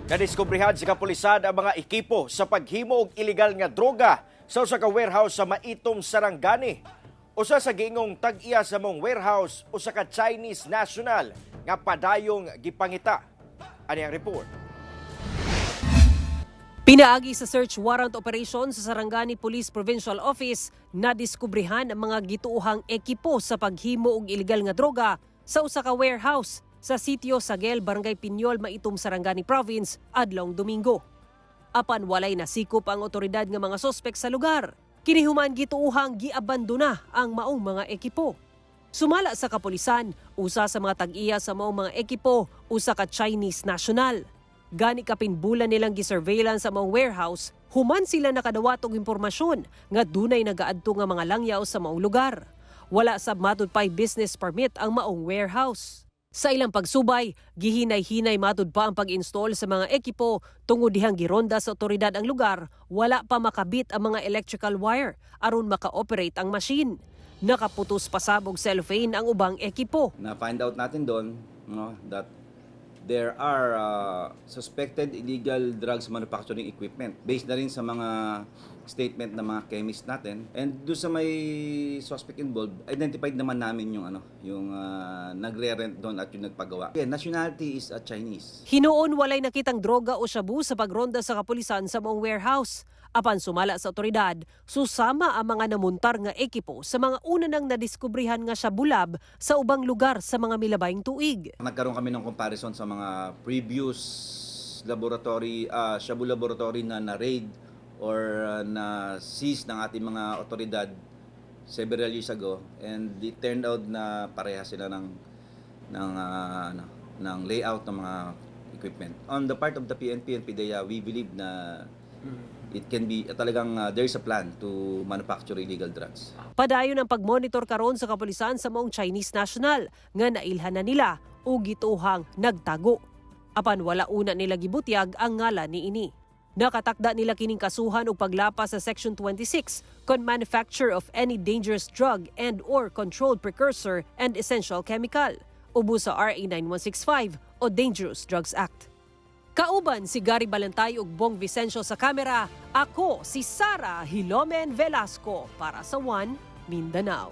Nadiskubrihan sa kapulisan ang mga ekipo sa paghimo og ilegal nga droga sa usa ka warehouse sa Maitom, Sarangani. Usa sa giingong tag-iya sa mong warehouse usa ka Chinese national nga padayong gipangita. Ani ang report. Pinaagi sa search warrant operation sa Sarangani Police Provincial Office na diskubrihan ang mga gituuhang ekipo sa paghimo og ilegal nga droga sa usa ka warehouse sa sitio Sagel, Barangay Piñol, Maitom, Sarangani Province adlong Domingo. Apan walay nasikop ang otoridad nga mga sospek sa lugar. Kinihuman gituuhang giabandona ang maong mga ekipo. Sumala sa kapulisan, usa sa mga tag-iya sa maong mga ekipo, usa ka Chinese national. Gani kapinbulan nilang gisurveillance sa maong warehouse, human sila nakadawat og impormasyon nga dunay nagaadto nga mga langyaw sa maong lugar. Wala sab matud pay business permit ang maong warehouse. Sa ilang pagsubay, gihinay-hinay matud pa ang pag-install sa mga ekipo tungod dihang gironda sa otoridad ang lugar, wala pa makabit ang mga electrical wire aron maka-operate ang machine. Nakaputos pasabog cellophane ang ubang ekipo. Na-find out natin doon that there are suspected illegal drugs manufacturing equipment based na rin sa mga statement ng mga chemist natin. And doon sa may suspect involved, identified naman namin yung nagre-rent doon at yung nagpagawa. Yeah, nationality is a Chinese. Hinuon walay nakitang droga o shabu sa pagronda sa kapulisan sa maong warehouse. Apan sumala sa otoridad, susama ang mga namuntar nga ekipo sa mga una nang nadiskubrihan nga shabulab sa ubang lugar sa mga milabayng tuig. Nagkaroon kami ng comparison sa mga previous laboratory, shabu laboratory na raid or na seize ng ating mga otoridad several years ago, and it turned out na pareha sila ng layout ng mga equipment. On the part of the PNP and PDEA, we believe na it can be talagang there's a plan to manufacture illegal drugs. Padayon ang pagmonitor karon sa kapulisan sa maong Chinese national nga nailhan na nila o gituhang nagtago. Apan wala una nila gibutyag ang ngalan niini. Nakatakda nila kining kasuhan og paglapas sa Section 26 kon manufacture of any dangerous drug and or controlled precursor and essential chemical, ubo sa RA 9165 o Dangerous Drugs Act. Kauban si Gary Balantay ug Bong Vicencio sa kamera, ako si Sara Hilomen Velasco para sa One Mindanao.